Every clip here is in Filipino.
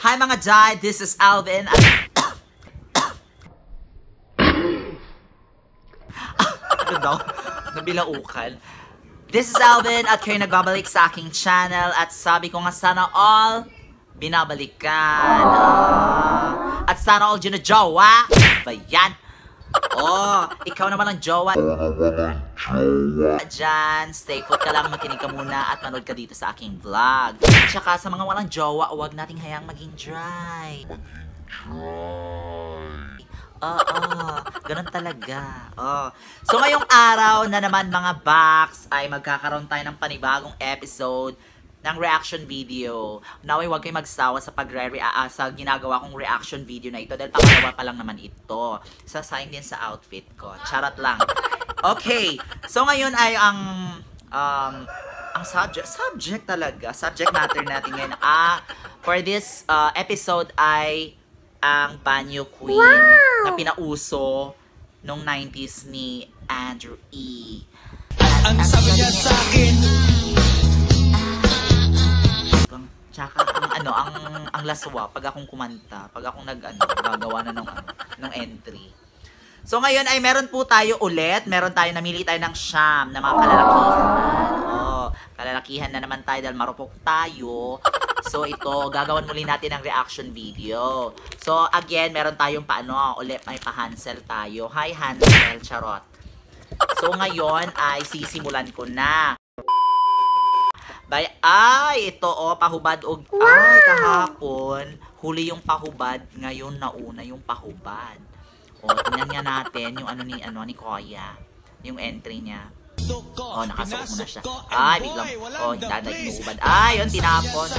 Hi mga Jai, this is Alvin. Ano daw? Nabilaukan. This is Alvin at kayo nagbabalik sa aking channel at sabi ko nga sana all binabalikan. At sana all dyan na jowa. Ba yan? Oh, ikaw naman ang jowa. Diyan, stay put ka lang, makinig ka muna at manood ka dito sa aking vlog. Tsaka sa mga walang jowa, huwag nating hayang maging dry. Ganun talaga. So ngayong araw na naman mga box ay magkakaroon tayo ng panibagong episode ng reaction video. Naway huwag kayo magsawa sa sa ginagawa kong reaction video na ito dahil pangalawa pa lang naman ito. Sasayang din sa outfit ko. Charot lang. Okay. So ngayon ay ang subject talaga. Subject matter natin ngayon. For this episode ay ang Banyo Queen na pinauso nung 90s ni Andrew E. Ang sabi niya sa akin. Tsaka ang laswa pag akong kumanta, pag akong gagawa na ng entry. So ngayon ay meron po tayo ulit, namili tayo ng siyam na mga kalalakihan. Kalalakihan na naman tayo dahil marupok tayo. So ito, gagawan muli natin ng reaction video. So again, meron tayong ulit may pa-Hansel tayo. Hi Hansel, charot. So ngayon ay sisimulan ko na. Ito pahubad ay kahapon huli yung pahubad, ngayon nauna yung pahubad. Tingnan nga natin yung ni Koya, yung entry niya. Nakasuot mo na siya. Biglang daday inuubad. Yun tinapon.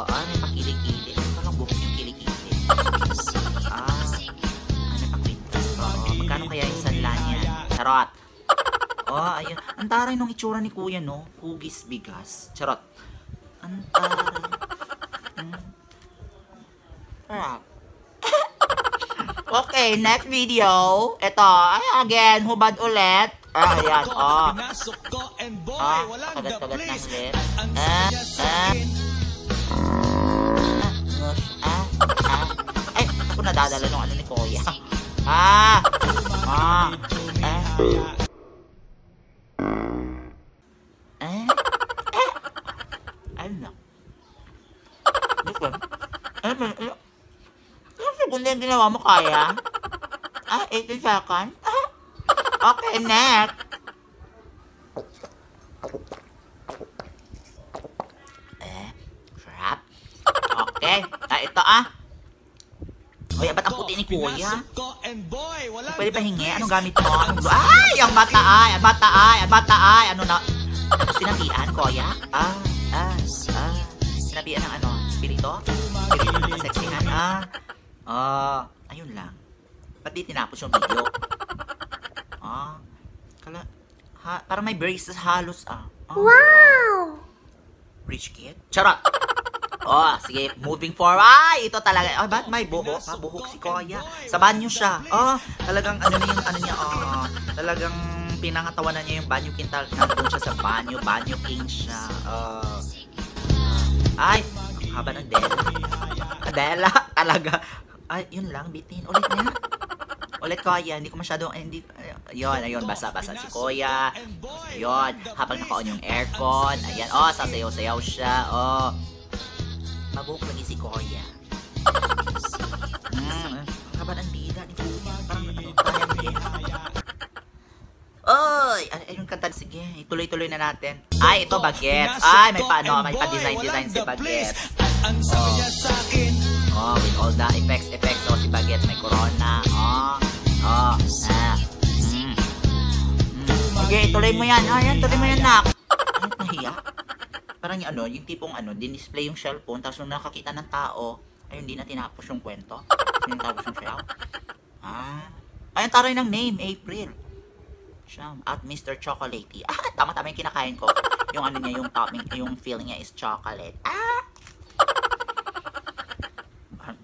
May pakilikili. Ito lang buhok yung kilikili. May pakwintas. Magkano kaya yung sanla niya? Charot. Ayun. Ang taray nung itsura ni Kuya, no? Hugis bigas. Charot. Ang taray. Okay, next video. Ito. Again, hubad ulit. Ayan. Kagat-kagat ng lit. Ako nadadala nung ni Kuya. Segunda yung ginawa mo, Kaya? 18 seconds? Okay, next. Crap. Okay. Ito Hoy, ba't ang puti ni Kuya? Pwede pa hingi? Anong gamit mo? Ang mata ay! Ano na? Sinabihan, Kuya? Sinabihan ng spirito? Spirito ng kaseksihan? Ayun lang. Ba't di tinapos yung video? Parang may braces halos, Wow! Rich kid? Charot! Sige, moving forward. Ito talaga. Ba't may buhok? Buhok si Koya. Sa banyo siya. Talagang talagang pinangatawanan niya yung banyo kintal. Nandun siya sa banyo. Banyo king siya. Ang haba ng Dela. Talaga. Yun lang. Bitin. Ulit niya. Ulit Koya. Hindi ko masyadong, ayun. Basa-basa si Koya. Ayun. Habang naka-on yung aircon. Ayan. Sasayaw-sayaw siya. Mabuhok lagi si Koya. Haba ng dila ni Kuya. Parang ayun kanta. Sige, ituloy-tuloy na natin. Ito bagets. May pa-design si bagets. Ang sabi niya sa akin. Oh, with all the effects. Oh, si Bagets may corona. Okay, tuloy mo yan. Ayan, tuloy mo yan, nak. Ano, nahiya? Parang yung yung tipong dinisplay yung cellphone, tapos nung nakakita ng tao, ay hindi na tinapos yung kwento. Hindi tapos yung sayaw. Ayun, taray ng name, April. Siyam, at Mr. Chocolatey. Tama-tama yung kinakain ko. Yung niya, yung topping, yung filling niya is chocolate.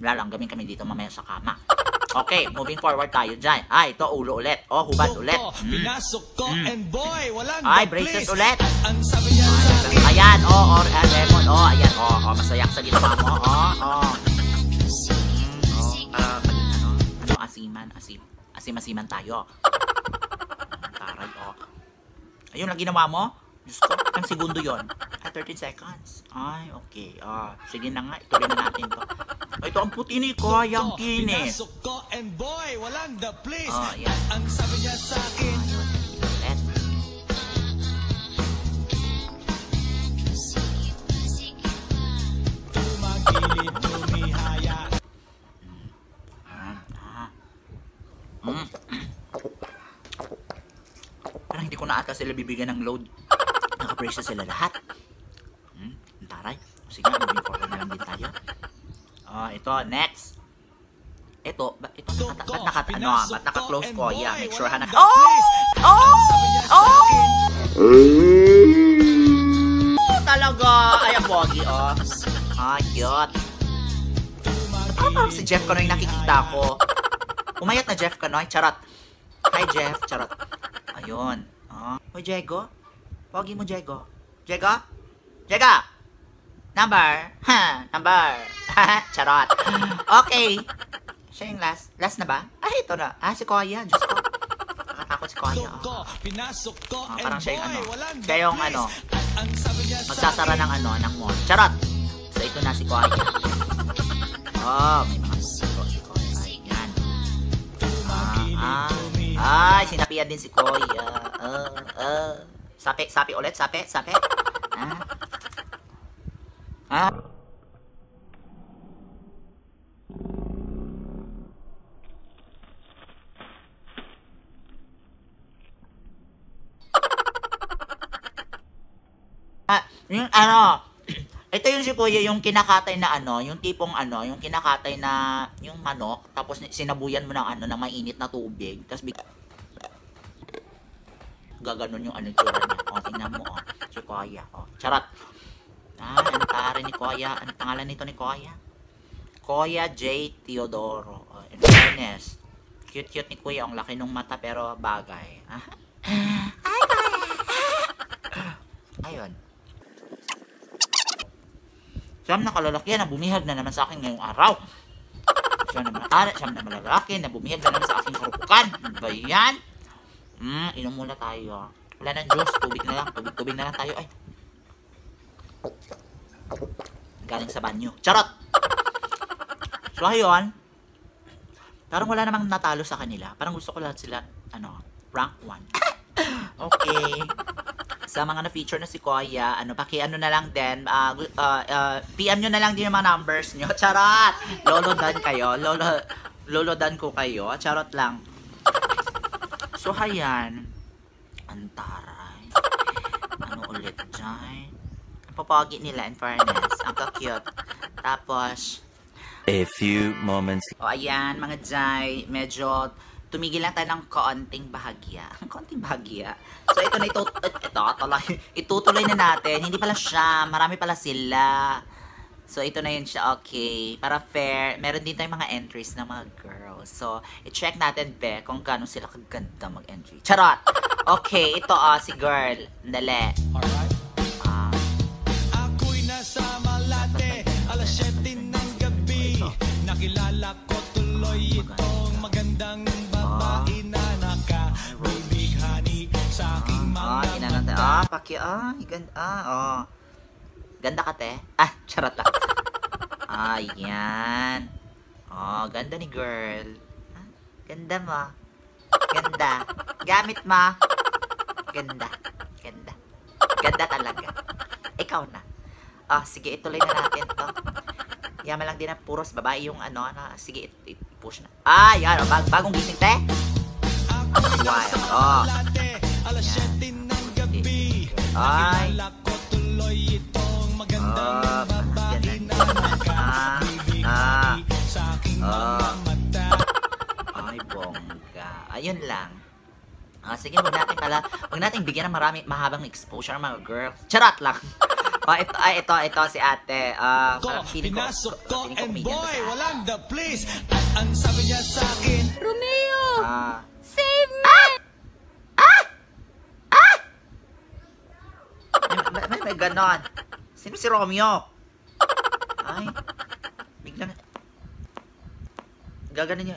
Lalanggamin kami dito mamaya sa kama. Okay, moving forward tayo dyan. Ito, ulo ulit. Hubad ulit. Pinasok ko, and boy, walang braces ulit. Ang sabi niya sa akin. Ayan, lemon. Ayan, masaya sa ginawa mo. Asim-asiman tayo. Taray, Ayun lang ginawa mo? Diyos ko, ang segundo yon. 13 seconds. Ay, okay. Sige na nga, ituloy na natin to. Ito ang puti ni Koyang kinis. Pinasok ko, and boy, walang the please. Yan. Ang sabi niya sa akin. Ulit. Tumagilid, tumihaya. Parang hindi ko na ata sila bibigyan ng load. Naka-brace sila lahat. Taray. Sige, moving forward na lang din tayo. Ito, next. Ito, ba't naka-close ko? Yeah, make sure na. Talaga! Ay, ang pogi, cute. Parang si Jeff Kanoy nakikita ko. Umayat na Jeff Kanoy, charot. Hi, Jeff, charot. Ayun. Hoy, Diego. Pogi mo, Diego. Diego? Number. Number. Charot. Okay. Siya yung last. Last na ba? Ito na. Si Koya. Diyos ko. Nakatakot si Koya. Pinasok ko, Parang siya yung Siya yung magsasara ng ng mall. Charot. So, ito na si Koya. May mga puso si Koya. Ayan. Sinapian din si Koya. Sapi ulit. Sapi. Yung ito yung si Kuya, yung kinakatay na yung tipong yung kinakatay na yung manok, tapos sinabuyan mo ng ng mainit na tubig, tapos gaganon yung tsura niya. Tingnan mo, si Kuya. Charot. Ang pare ni Kuya. Ang pangalan nito ni Kuya? Kuya J. Teodoro. In fairness, cute ni Kuya. Ang laki ng mata pero bagay. Ay, Kuya! Ayun. Siyam na kalalaki na bumihag na naman sa akin ngayong araw. Siyam na malalaki na bumihag na naman sa aking karupukan. Ano ba yan? Inom muna tayo. Wala nang juice. Tubig na lang. Tubig na lang tayo. Ay. Galing sa banyo. Charot! So, ayun. Parang wala namang natalo sa kanila. Parang gusto ko lahat sila, rank 1. Okay. Sa mga na-feature na si Koya, na lang din, PM nyo na lang din yung mga numbers nyo. Charot! Lolo dan kayo. Lolo dan ko kayo. Charot lang. So, hayan. Antaray. Ulit dyan. Ang papagi nila, in fairness. Ang ka-cute. Tapos, a few moments. Ayan, mga Jai. Medyo tumigil lang tayo ng kaunting bahagya. Kaunting bahagya. So, ito na itutuloy na natin. Hindi pala siya. Marami pala sila. So, ito na yun siya. Okay. Para fair. Meron din tayong mga entries ng mga girls. So, i-check natin, be, kung gano'n sila kaganda mag-entry. Charot! Okay, ito, si girl. Dali. Alright. Ako'y nasa Malate, alas 7 ng gabi. Nakilala ko tuloy itong magandang babae na nakabibighani sa aking mga mata. Ganda. Ganda ka, te. Charot lang. Ayan. Ganda ni girl. Ganda mo. Ganda. Gamit mo. Ganda. Ganda talaga. Ikaw na. Sige, ituloy na natin to. Yaman lang din na puros babae yung ano, sige, i-push na. Yan, bagong gising, te. Wild, Alas 7 ng gabi, Ay. nakilala ko tuloy itong magandang babae na nakabibigay sa aking mga mata. Ay, bongga. Ayun lang. Sige, huwag natin bigyan ng mahabang exposure mga girls. Charot lang. Ito si ate. Parang feeling Pinasok ko feeling and comedian to boy, si ate. walang the please. At ang sabi niya sa akin, Romeo! Ah, Save me! may ganon. Sino si Romeo? Ay, biglang gaganon niya.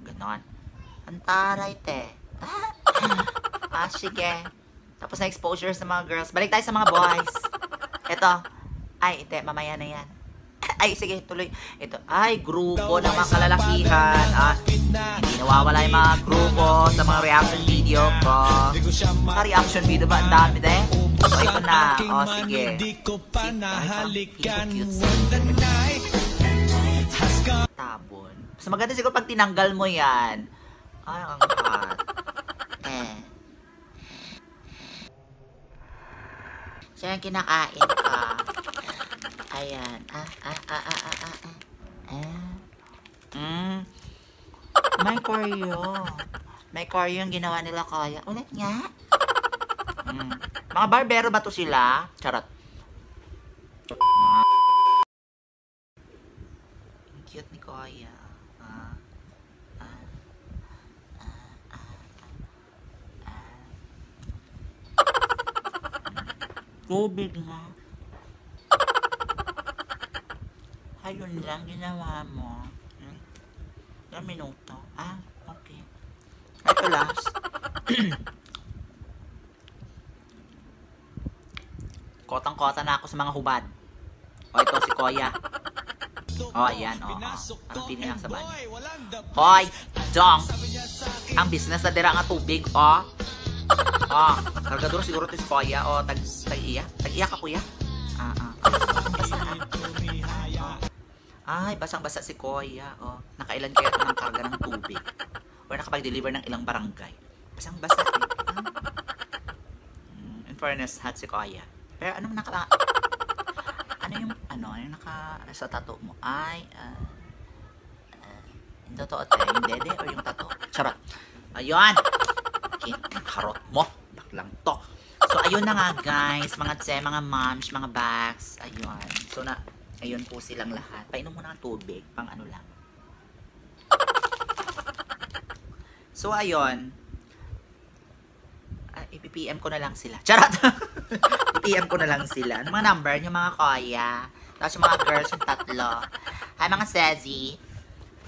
Ganon. Antaray, te. Sige. Tapos na exposure sa mga girls. Balik tayo sa mga boys. Ito. Ay, te, mamaya na yan. Ay, sige, tuloy. Ito. Ay, grupo ng mga kalalakihan. Hindi nawawala yung mga grupo sa mga reaction video ko. Mga reaction video ba? Ang dami, te. Ito na. Sige. Tabon. Mas maganda siguro pag tinanggal mo yan. Ay, ang hot. Siya yung kinakain ka. Ayan. May koryo. May koryo yung ginawa nila kaya. Ulit nga. Mga barbero ba to sila? Charot. Ang cute ni Koya. Tubig nga. Ayun lang ginawa mo. Ilang minuto. Okay. Ito last. Kotang-kota na ako sa mga hubad. Ito si Koya. Ayan. Ang pili lang sa banyo. Hoy, Dong. Ang business na dira nga tubig, kargador siguro ito si Koya. Tag-iya. Tag-iya ka, kuya. Ay, basang-basa si Koya. Nakailan kaya ito ng karga ng tubig? Or nakapag-deliver ng ilang barangay? Basang-basa in fairness, hot si Koya. Pero anong yung sa tattoo mo? Yung totoo tayo, yung dede or yung tattoo? Charot. Ayun. Ang harot mo. Baklang to. So, ayun na nga guys. Mga tse, mga moms, mga bags. Ayun. So, ayun po silang lahat. Painom mo ng tubig. Pang ano lang. So, ayun. I-PM ko na lang sila. Charot! I-PM ko na lang sila. Ano mga number? Yung mga Koya. Tapos yung mga girls, yung tatlo. Hi, mga Sezi.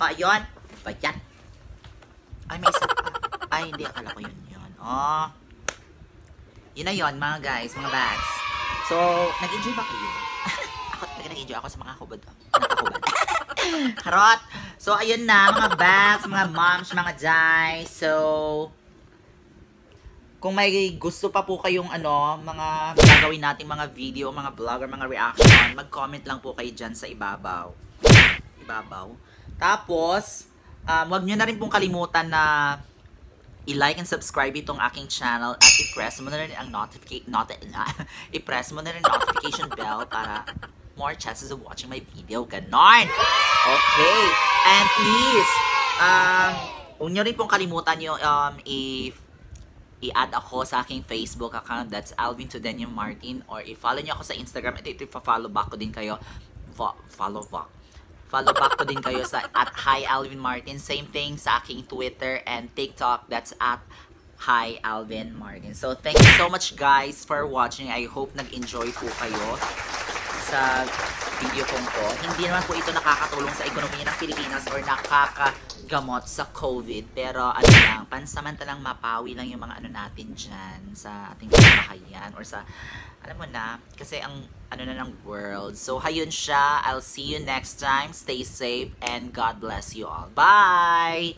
Ayun. Ba yan? Ay, may isa pa. Ay, hindi. Akala ko yun. Yun na yun, mga guys, mga bags. So, nag-enjoy ba kayo? Ako talaga nag-enjoy ako sa mga hubad. Nakahubad. Harot! So, ayun na, mga bags, mga moms, mga guys. So, kung may gusto pa po kayong mga gagawin nating mga video, mga vlogger, mga reaction, mag-comment lang po kayo dyan sa ibabaw. Tapos, wag nyo na rin pong kalimutan na i-like and subscribe itong aking channel at i-press mo na rin ang notification bell para more chances of watching my video. Ganon! Okay. And please, huwag nyo rin pong kalimutan yung i-add ako sa aking Facebook account. That's Alvin Tudenio Martin. Or i-follow nyo ako sa Instagram. Ito i-follow back ko din kayo. Follow back ko din kayo sa @HiAlvinMartin. Same thing sa aking Twitter and TikTok. That's @HiAlvinMartin. So, thank you so much guys for watching. I hope nag-enjoy po kayo sa video kong to. Hindi naman po ito nakakatulong sa ekonomiya ng Pilipinas or nakakagamot sa COVID. Pero pansamantalang mapawi lang yung mga natin dyan sa ating kabahayan or sa, alam mo na, kasi ang ng world. So, hayun siya. I'll see you next time. Stay safe and God bless you all. Bye!